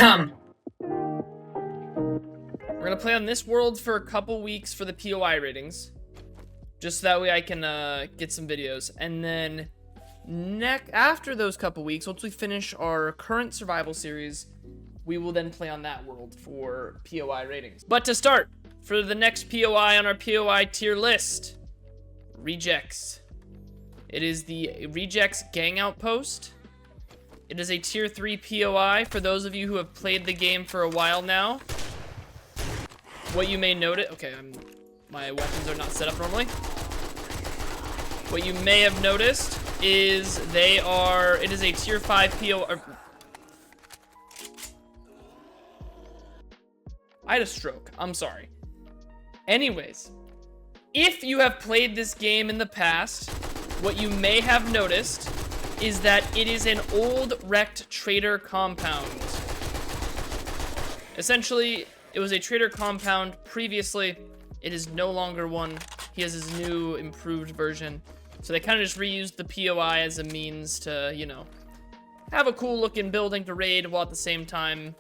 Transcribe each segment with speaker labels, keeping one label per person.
Speaker 1: Come.
Speaker 2: We're gonna play on this world for a couple weeks for the POI ratings, just so that way I can get some videos. And then after those couple weeks, once we finish our current survival series, we will then play on that world for POI ratings. But to start, for the next POI on our POI tier list, Rejekts. It is the Rejekts gang outpost. It is a tier 3 POI for those of you who have played the game for a while now. What you may notice, okay, my weapons are not set up normally. What you may have noticed is it is a tier 5 POI. I had a stroke, I'm sorry. Anyways, if you have played this game in the past, what you may have noticed is that it is an old wrecked trader compound. Essentially, it was a trader compound previously. It is no longer one. He has his new improved version. So they kind of just reused the POI as a means to, you know, have a cool looking building to raid while at the same time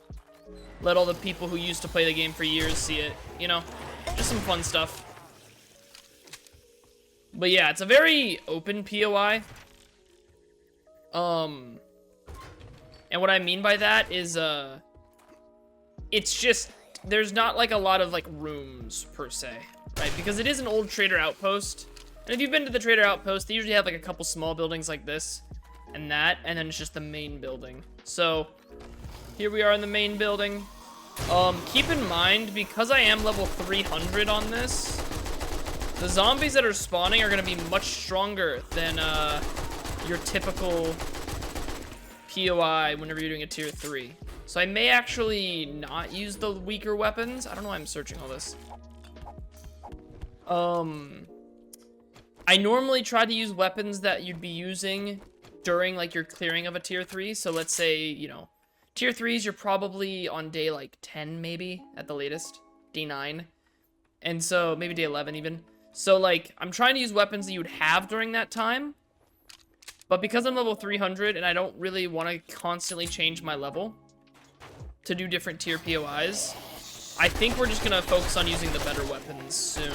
Speaker 2: let all the people who used to play the game for years see it, you know? Just some fun stuff. But yeah, it's a very open POI. And what I mean by that is, it's just, there's not like a lot of like rooms per se, right? Because it is an old trader outpost. And if you've been to the trader outpost, they usually have like a couple small buildings like this and that, and then it's just the main building. So here we are in the main building. Keep in mind, because I am level 300 on this, the zombies that are spawning are going to be much stronger than your typical POI whenever you're doing a tier 3. So I may actually not use the weaker weapons. I don't know why I'm searching all this. I normally try to use weapons that you'd be using during like your clearing of a tier 3. So let's say, you know, tier 3s, you're probably on day like 10 maybe at the latest, day 9. And so maybe day 11 even. So like I'm trying to use weapons that you would have during that time. But because I'm level 300 and I don't really want to constantly change my level to do different tier POIs, I think we're just gonna focus on using the better weapons soon.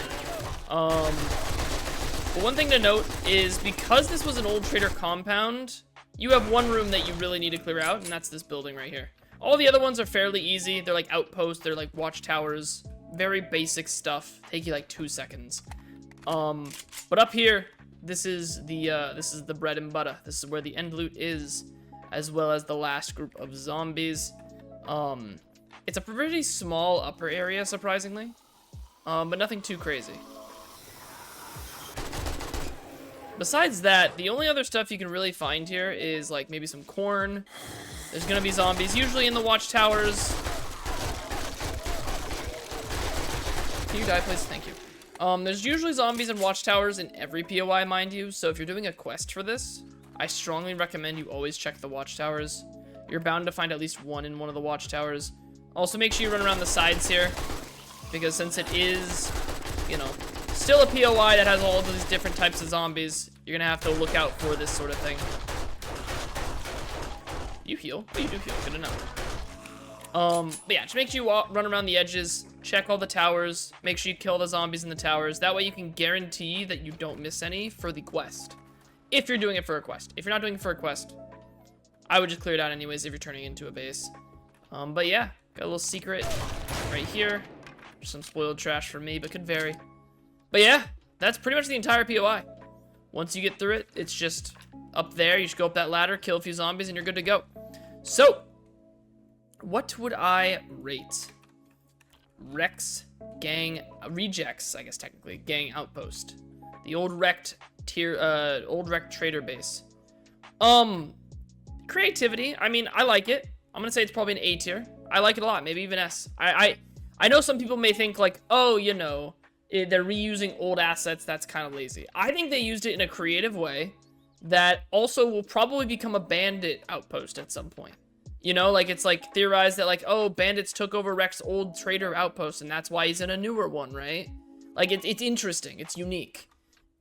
Speaker 2: But one thing to note is because this was an old trader compound, you have one room that you really need to clear out, and that's this building right here. All the other ones are fairly easy. They're like outposts, they're like watchtowers, very basic stuff. Take you like 2 seconds. But up here, this is the bread and butter. This is where the end loot is, as well as the last group of zombies. It's a pretty small upper area, surprisingly, but nothing too crazy. Besides that, the only other stuff you can really find here is like maybe some corn. There's gonna be zombies, usually in the watchtowers. Can you die, please? Thank you. There's usually zombies and watchtowers in every POI, mind you. So if you're doing a quest for this, I strongly recommend you always check the watchtowers. You're bound to find at least one in one of the watchtowers. Also, make sure you run around the sides here, because since it is, you know, still a POI that has all of these different types of zombies, you're gonna have to look out for this sort of thing. You heal? Oh, you do heal. Good to know. But yeah, just make sure you run around the edges, check all the towers, make sure you kill the zombies in the towers. That way you can guarantee that you don't miss any for the quest. If you're doing it for a quest. If you're not doing it for a quest, I would just clear it out anyways if you're turning it into a base. But yeah, got a little secret right here. Some spoiled trash for me, but could vary. But yeah, that's pretty much the entire POI. Once you get through it, it's just up there. You just go up that ladder, kill a few zombies, and you're good to go. So, what would I rate Rejekts, I guess technically, gang outpost. The old wrecked trader base. Creativity, I mean, I like it. I'm gonna say it's probably an A tier. I like it a lot, maybe even S. I know some people may think like, oh, you know, they're reusing old assets, that's kind of lazy. I think they used it in a creative way that also will probably become a bandit outpost at some point. You know, like it's like theorized that like, oh, bandits took over Rex's old trader outpost and that's why he's in a newer one, right? Like it's interesting, it's unique.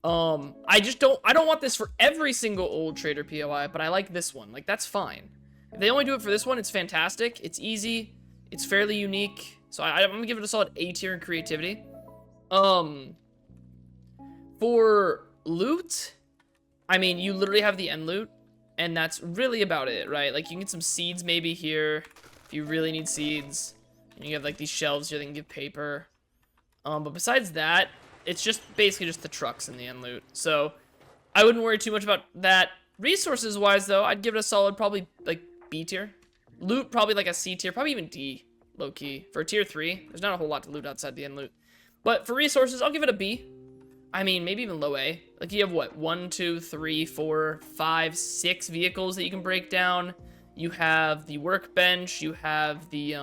Speaker 2: I don't want this for every single old trader POI, but I like this one. Like that's fine. If they only do it for this one, it's fantastic. It's easy. It's fairly unique. So I'm gonna give it a solid A tier in creativity. For loot, I mean, you literally have the end loot, and that's really about it, right? Like, you can get some seeds maybe here, if you really need seeds. And you have, like, these shelves here that can give paper. But besides that, it's just basically just the trucks and the end loot. So, I wouldn't worry too much about that. Resources-wise, though, I'd give it a solid, probably, like, B tier. Loot, probably, like, a C tier. Probably even D, low-key. For tier 3, there's not a whole lot to loot outside the end loot. But for resources, I'll give it a B. I mean, maybe even low A. Like, you have, what, 1, 2, 3, 4, 5, 6 vehicles that you can break down. You have the workbench. You have the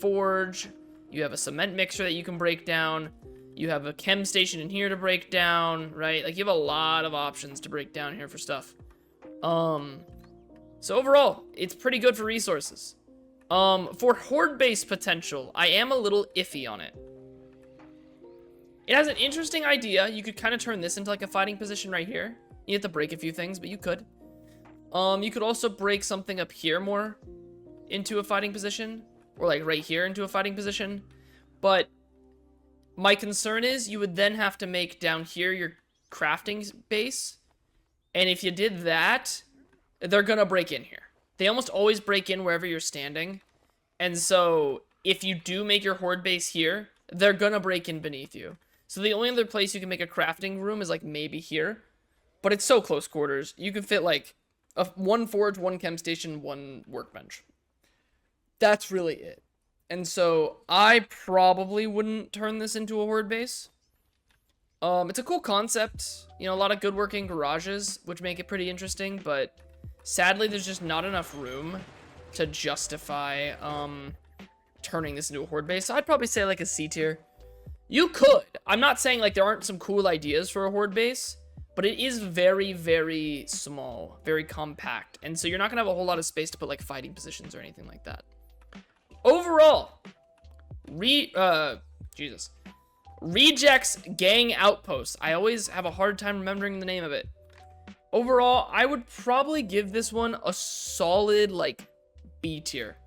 Speaker 2: forge. You have a cement mixer that you can break down. You have a chem station in here to break down, right? Like, you have a lot of options to break down here for stuff. So overall, it's pretty good for resources. For horde base potential, I am a little iffy on it. It has an interesting idea. You could kind of turn this into like a fighting position right here. You have to break a few things, but you could. You could also break something up here more into a fighting position, or like right here into a fighting position. But my concern is you would then have to make down here your crafting base. And if you did that, they're gonna break in here. They almost always break in wherever you're standing. And so if you do make your horde base here, they're gonna break in beneath you. So the only other place you can make a crafting room is like maybe here. But it's so close quarters. You could fit like one forge, one chem station, one workbench. That's really it. And so I probably wouldn't turn this into a horde base. It's a cool concept. You know, a lot of good working garages, which make it pretty interesting. But sadly, there's just not enough room to justify turning this into a horde base. So I'd probably say like a C tier. You could. I'm not saying like there aren't some cool ideas for a horde base, but it is very, very small, very compact. And so you're not gonna have a whole lot of space to put like fighting positions or anything like that. Overall, Rejekts Gang Outpost. I always have a hard time remembering the name of it. Overall, I would probably give this one a solid like B tier.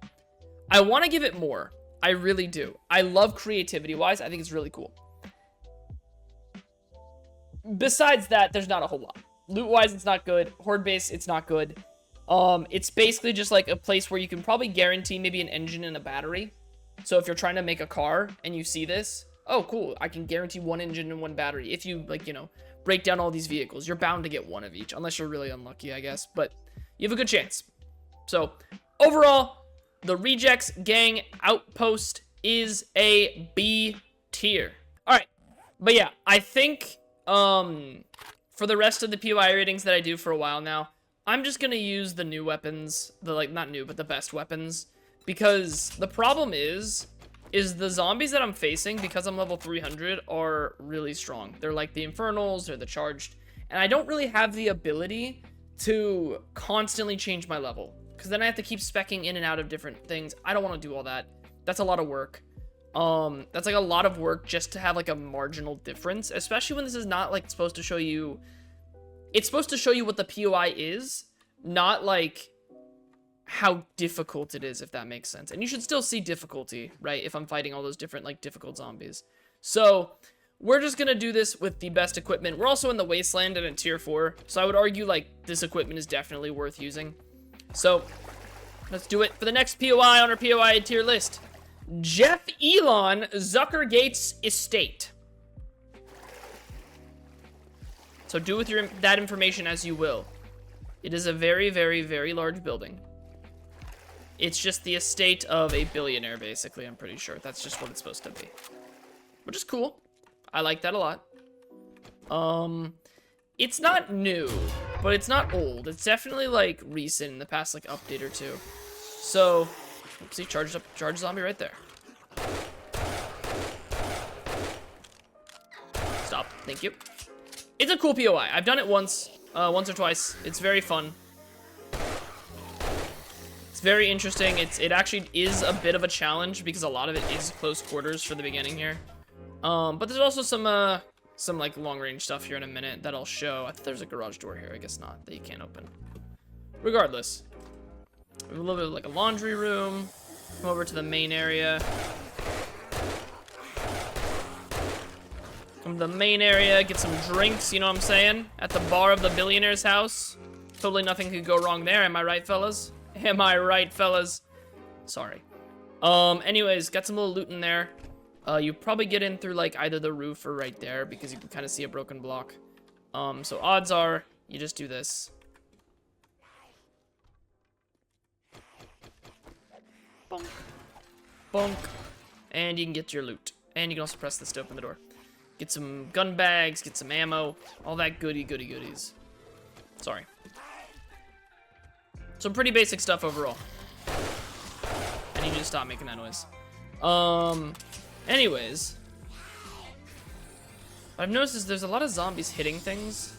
Speaker 2: I want to give it more. I really do. I love creativity-wise. I think it's really cool. Besides that, there's not a whole lot. Loot-wise, it's not good. Horde base, it's not good. It's basically just like a place where you can probably guarantee maybe an engine and a battery. So if you're trying to make a car and you see this, oh, cool. I can guarantee one engine and one battery. If you, like, you know, break down all these vehicles, you're bound to get one of each. Unless you're really unlucky, I guess. But you have a good chance. So, overall, the Rejekts Gang Outpost is a B tier. Alright, but yeah, I think, for the rest of the POI ratings that I do for a while now, I'm just gonna use the new weapons, the, like, not new, but the best weapons, because the problem is the zombies that I'm facing, because I'm level 300, are really strong. They're like the Infernals, they're the Charged, and I don't really have the ability to constantly change my level, because then I have to keep speccing in and out of different things. I don't want to do all that. That's a lot of work. That's like a lot of work just to have like a marginal difference, especially when this is not like supposed to show you, it's supposed to show you what the POI is, not like how difficult it is, if that makes sense. And you should still see difficulty, right, if I'm fighting all those different like difficult zombies. So we're just gonna do this with the best equipment. We're also in the Wasteland and at tier 4, so I would argue like this equipment is definitely worth using. So let's do it for the next POI on our POI tier list. Jeff Elon Zuckergate's estate. So do with that information as you will. It is a very, very, very large building. It's just the estate of a billionaire, basically, I'm pretty sure. That's just what it's supposed to be. Which is cool. I like that a lot. It's not new, but it's not old. It's definitely, like, recent in the past, like, update or two. So, oopsie, charged zombie right there. Stop, thank you. It's a cool POI. I've done it once or twice. It's very fun. It's very interesting. It actually is a bit of a challenge because a lot of it is close quarters for the beginning here. But there's also some like long range stuff here in a minute that I'll show. I think there's a garage door here. I guess not, that you can't open. Regardless, A little bit of like a laundry room. Come over to the main area. Come to the main area, get some drinks, you know what I'm saying? At the bar of the billionaire's house. Totally nothing could go wrong there, am I right, fellas? Am I right, fellas? Sorry. Anyways, got some little loot in there. You probably get in through like either the roof or right there because you can kind of see a broken block. So odds are you just do this. Bonk. Bonk. And you can get your loot. And you can also press this to open the door. Get some gun bags, get some ammo, all that goodies. Sorry. Some pretty basic stuff overall. I need you to stop making that noise. Anyways. What I've noticed is there's a lot of zombies hitting things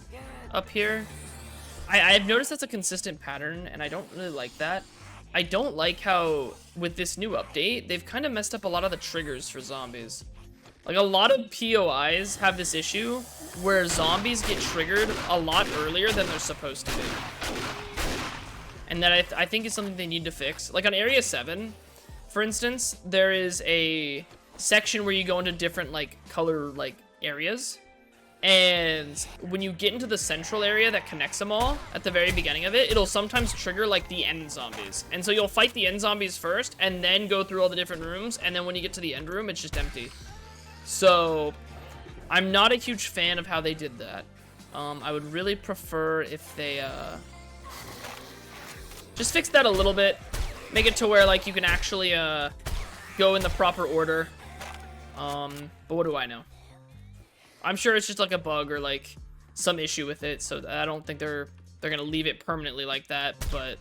Speaker 2: up here. I've noticed that's a consistent pattern, and I don't really like that. I don't like how, with this new update, they've kind of messed up a lot of the triggers for zombies. Like, a lot of POIs have this issue where zombies get triggered a lot earlier than they're supposed to be. And that I think is something they need to fix. Like, on Area 7, for instance, there is a section where you go into different, like, color, like, areas. And when you get into the central area that connects them all, at the very beginning of it, it'll sometimes trigger, like, the end zombies. And so you'll fight the end zombies first, and then go through all the different rooms, and then when you get to the end room, it's just empty. So, I'm not a huge fan of how they did that. I would really prefer if they, just fix that a little bit. Make it to where, like, you can actually, go in the proper order. But what do I know? I'm sure it's just like a bug or like some issue with it, so I don't think they're gonna leave it permanently like that, but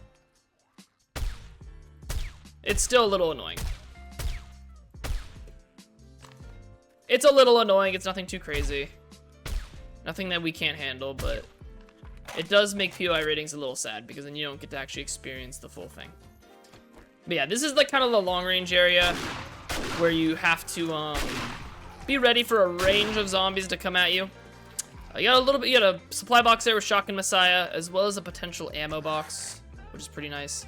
Speaker 2: it's still a little annoying. It's a little annoying, it's nothing too crazy. Nothing that we can't handle, but it does make POI ratings a little sad because then you don't get to actually experience the full thing. But yeah, this is like kind of the long range area where you have to be ready for a range of zombies to come at you. You got a supply box there with Shotgun Messiah, as well as a potential ammo box, which is pretty nice.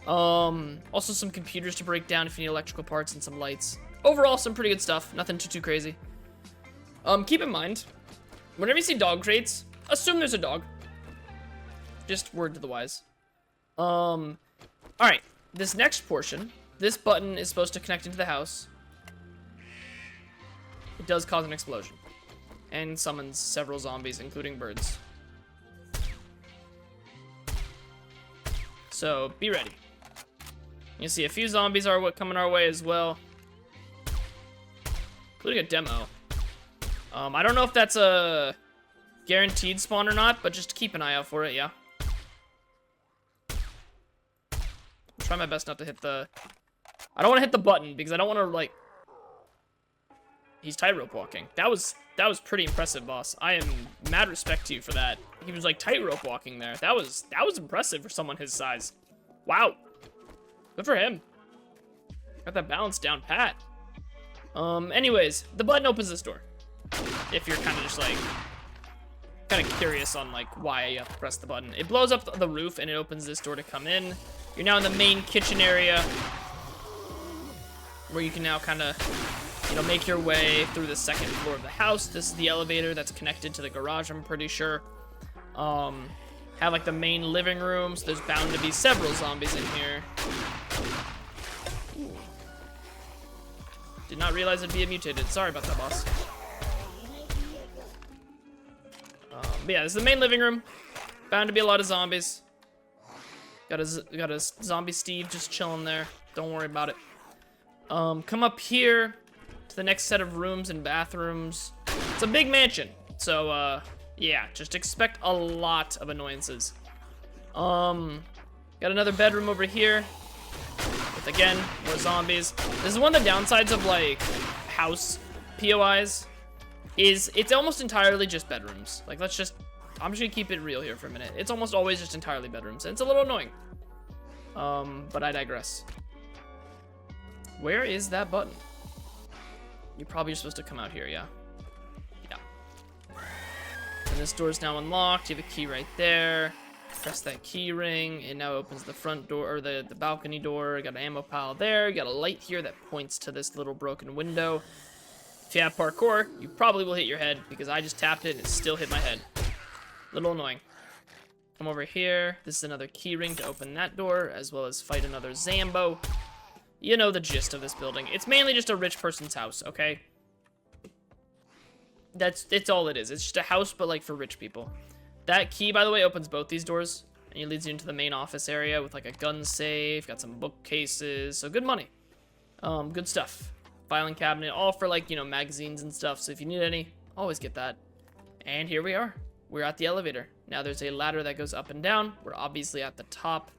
Speaker 2: Also some computers to break down if you need electrical parts and some lights. Overall, some pretty good stuff. Nothing too crazy. Keep in mind, whenever you see dog crates, assume there's a dog. Just word to the wise. Alright, this next portion, this button is supposed to connect into the house. It does cause an explosion. And summons several zombies, including birds. So, be ready. You see a few zombies are coming our way as well. Including a demo. I don't know if that's a guaranteed spawn or not, but just keep an eye out for it, yeah. I'll try my best not to hit the... I don't want to hit the button, because I don't want to, like... He's tightrope walking. That was pretty impressive, boss. I am mad respect to you for that. He was like tightrope walking there. That was impressive for someone his size. Wow. Good for him. Got that balance down pat. Anyways, the button opens this door. If you're kind of just like kind of curious on like why you have to press the button. It blows up the roof and it opens this door to come in. You're now in the main kitchen area where you can now kind of, you know, make your way through the second floor of the house. This is the elevator that's connected to the garage, I'm pretty sure. Have like the main living room, so there's bound to be several zombies in here. Ooh. Did not realize it'd be mutated. Sorry about that, boss. But yeah, this is the main living room. Bound to be a lot of zombies. Got a zombie Steve just chilling there. Don't worry about it. Come up here to the next set of rooms and bathrooms. It's a big mansion, so yeah, just expect a lot of annoyances. Got another bedroom over here with, again, more zombies. This is one of the downsides of like house POIs is it's almost entirely just bedrooms. Like, I'm just gonna keep it real here for a minute. It's almost always just entirely bedrooms, and it's a little annoying. But I digress. Where is that button? You're probably supposed to come out here, yeah. Yeah. And this door's now unlocked. You have a key right there. Press that key ring. It now opens the front door, or the balcony door. Got an ammo pile there. Got a light here that points to this little broken window. If you have parkour, you probably will hit your head, because I just tapped it and it still hit my head. Little annoying. Come over here. This is another key ring to open that door, as well as fight another Zambo. You know the gist of this building. It's mainly just a rich person's house, okay? It's all it is. It's just a house, but like for rich people. That key, by the way, opens both these doors, and it leads you into the main office area with like a gun safe, got some bookcases, so good money. Good stuff. Filing cabinet, all for like, you know, magazines and stuff, so if you need any, always get that. And here we are. We're at the elevator. Now there's a ladder that goes up and down. We're obviously at the top,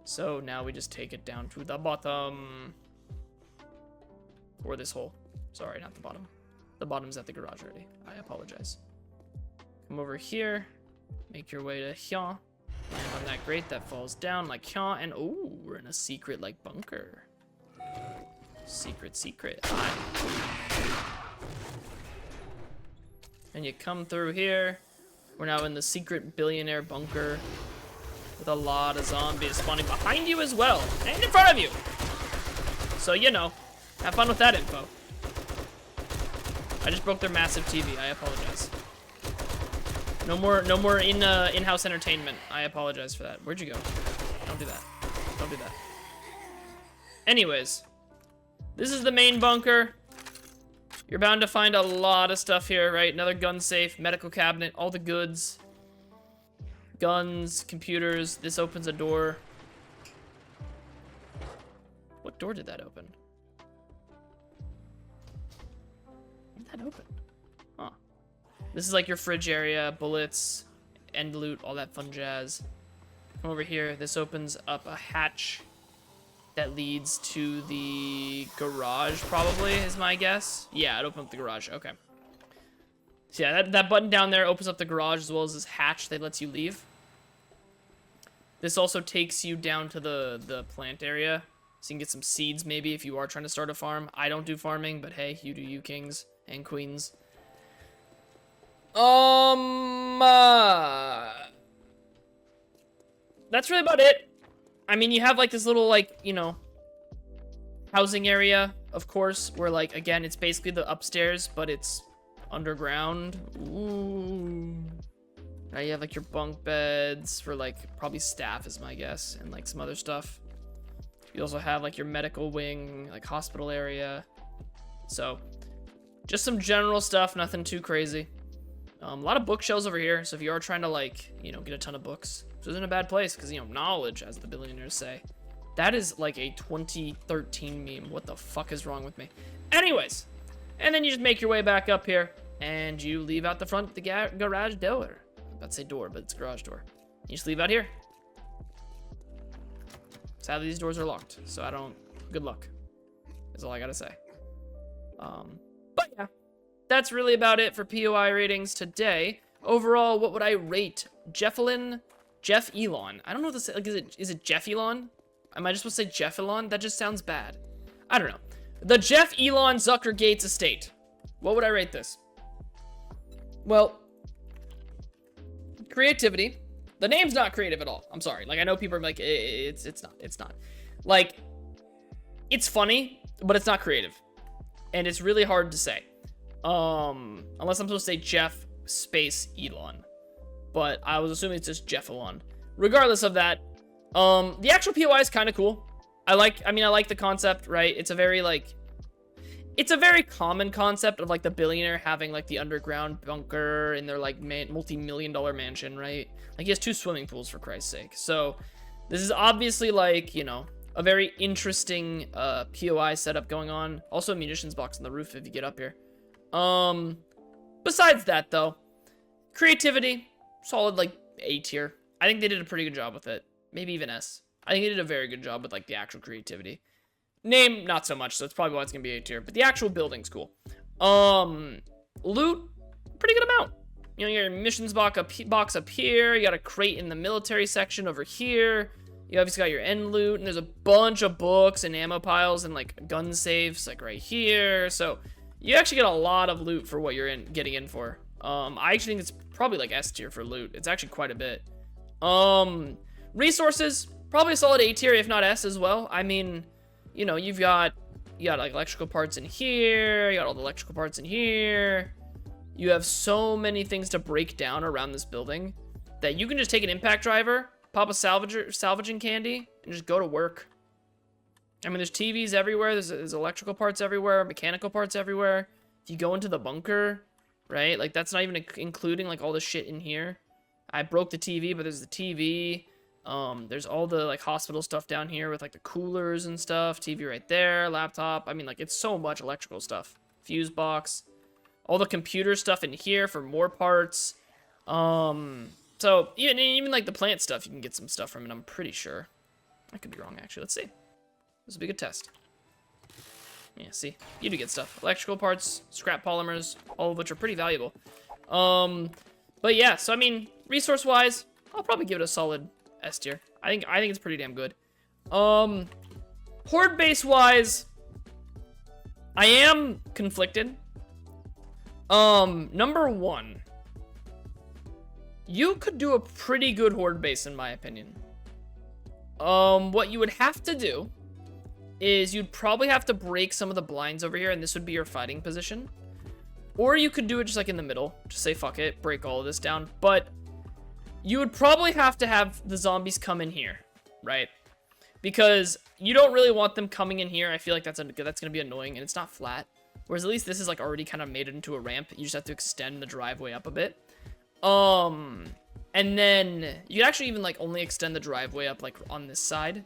Speaker 2: so now we just take it down to the bottom. Or this hole. Sorry, not the bottom. The bottom's at the garage already. I apologize. Come over here. Make your way to here. Land on that grate that falls down like here. And oh, we're in a secret like bunker. Secret. And you come through here. We're now in the secret billionaire bunker with a lot of zombies spawning behind you as well, and in front of you. So, you know, have fun with that info. I just broke their massive TV. I apologize. No more in-house entertainment. I apologize for that. Where'd you go? Don't do that. Don't do that. Anyways, this is the main bunker. You're bound to find a lot of stuff here, right? Another gun safe, medical cabinet, all the goods. Guns, computers. This opens a door. What door did that open? What did that open? Huh. This is like your fridge area, bullets, end loot, all that fun jazz. Come over here. This opens up a hatch that leads to the garage, probably, is my guess. Yeah, it opened up the garage. Okay. So yeah, that button down there opens up the garage, as well as this hatch that lets you leave. This also takes you down to the plant area, so you can get some seeds, maybe, if you are trying to start a farm. I don't do farming, but hey, you do you, kings and queens. That's really about it. I mean, you have, like, this little, like, you know, housing area, of course, where, like, again, it's basically the upstairs, but it's underground. Ooh. Now you have, like, your bunk beds for, like, probably staff is my guess, and, like, some other stuff. You also have, like, your medical wing, like, hospital area. So, just some general stuff, nothing too crazy. A lot of bookshelves over here, so if you are trying to, like, you know, get a ton of books, this isn't a bad place, because, you know, knowledge, as the billionaires say. That is, like, a 2013 meme. What the fuck is wrong with me? Anyways, and then you just make your way back up here, and you leave out the front, the garage door. I'm about to say door, but it's garage door. You just leave out here. Sadly, these doors are locked, so I don't... Good luck, is all I gotta say. But yeah. That's really about it for POI ratings today. Overall, what would I rate Jeff Elon? I don't know what to say. Like, is it Jeff Elon? Am I just supposed to say Jeff Elon? That just sounds bad. I don't know. The Jeff Elon Zucker Gates estate. What would I rate this? Well, creativity. The name's not creative at all. I'm sorry. Like, I know people are like, it's not. Like, it's funny, but it's not creative. And it's really hard to say. Unless I'm supposed to say Jeff space Elon. But I was assuming it's just Jeff Elon. Regardless of that, the actual POI is kind of cool. I like the concept, right? It's a very common concept of, like, the billionaire having, like, the underground bunker in their, like, multi-million-dollar mansion, right? Like, he has 2 swimming pools, for Christ's sake. So, this is obviously, like, you know, a very interesting, POI setup going on. Also, a munitions box on the roof if you get up here. Besides that, though, creativity, solid, like, A tier. I think they did a pretty good job with it. Maybe even S. I think they did a very good job with, like, the actual creativity. Name, not so much, so it's probably why it's gonna be A tier. But the actual building's cool. Loot, pretty good amount. You know, your missions box up here. You got a crate in the military section over here. You obviously got your end loot, and there's a bunch of books and ammo piles and, like, gun safes, like, right here. So, you actually get a lot of loot for what you're getting in for. I actually think it's probably, like, S tier for loot. It's actually quite a bit. Resources, probably a solid A tier, if not S as well. I mean, you know, you got like electrical parts in here, you got all the electrical parts in here. You have so many things to break down around this building that you can just take an impact driver, pop a salvaging candy, and just go to work. I mean, there's TVs everywhere, there's electrical parts everywhere, mechanical parts everywhere. If you go into the bunker, right, like that's not even including like all the shit in here. I broke the TV, but there's the TV. There's all the like hospital stuff down here with like the coolers and stuff. TV right there, laptop. I mean, like it's so much electrical stuff. Fuse box. All the computer stuff in here for more parts. So even like the plant stuff, you can get some stuff from it, I'm pretty sure. I could be wrong, actually. Let's see. This will be a good test. Yeah, see? You do get stuff. Electrical parts, scrap polymers, all of which are pretty valuable. But yeah, so I mean, resource-wise, I'll probably give it a solid S tier. I think it's pretty damn good. Horde base-wise, I am conflicted. Number one, you could do a pretty good horde base in my opinion. What you would have to do is you'd probably have to break some of the blinds over here, and this would be your fighting position. Or you could do it just like in the middle, just say fuck it, break all of this down. But you would probably have to have the zombies come in here, right? Because you don't really want them coming in here. I feel like that's gonna be annoying, and it's not flat. Whereas at least this is like already kind of made it into a ramp. You just have to extend the driveway up a bit. And then you can actually even like only extend the driveway up like on this side,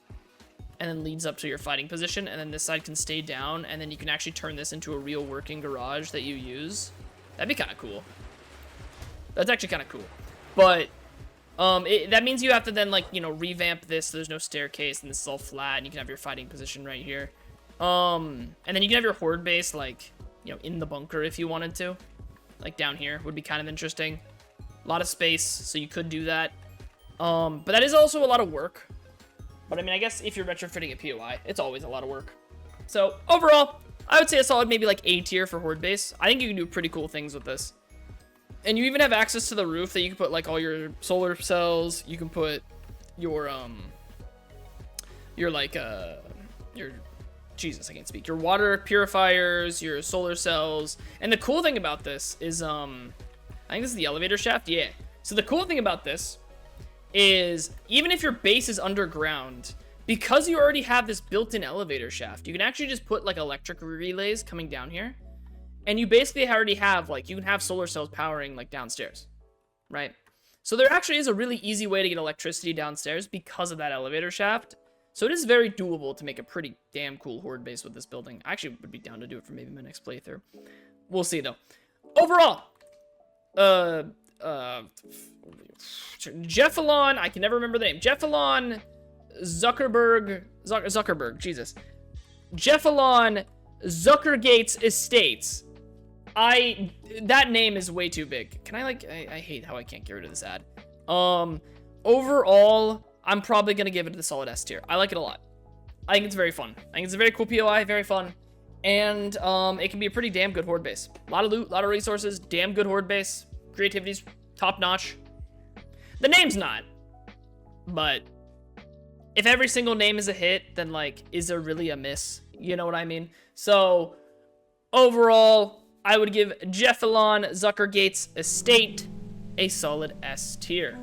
Speaker 2: and then leads up to your fighting position, and then this side can stay down, and then you can actually turn this into a real working garage that you use. That'd be kind of cool. That's actually kind of cool. But that means you have to then like, you know, revamp this so there's no staircase and this is all flat, and you can have your fighting position right here. And then you can have your horde base like, you know, in the bunker if you wanted to. Like down here would be kind of interesting. A lot of space, so you could do that. But that is also a lot of work. But I mean, I guess if you're retrofitting a POI, it's always a lot of work. So overall, I would say a solid maybe like A tier for horde base. I think you can do pretty cool things with this. And you even have access to the roof that you can put like all your solar cells. You can put your Jesus, I can't speak. Your water purifiers, your solar cells. And the cool thing about this is, I think this is the elevator shaft. Yeah. So the cool thing about this is even if your base is underground, because you already have this built-in elevator shaft, you can actually just put like electric relays coming down here. And you basically already have like, you can have solar cells powering like downstairs, right? So there actually is a really easy way to get electricity downstairs because of that elevator shaft. So it is very doable to make a pretty damn cool horde base with this building. I actually would be down to do it for maybe my next playthrough. We'll see though. Overall, Jeffalon, I can never remember the name. Jeffalon Zuckerberg, Jesus. Jeffalon Zuckergates Estates. That name is way too big. Can I like, I hate how I can't get rid of this ad. Overall, I'm probably gonna give it the solid S tier. I like it a lot. I think it's very fun. I think it's a very cool POI, very fun. And it can be a pretty damn good horde base. A lot of loot, a lot of resources, damn good horde base. Creativity's top notch. The name's not. But if every single name is a hit, then like, is there really a miss? You know what I mean? So overall, I would give Jeffalon Zuckergates Estate a solid S tier.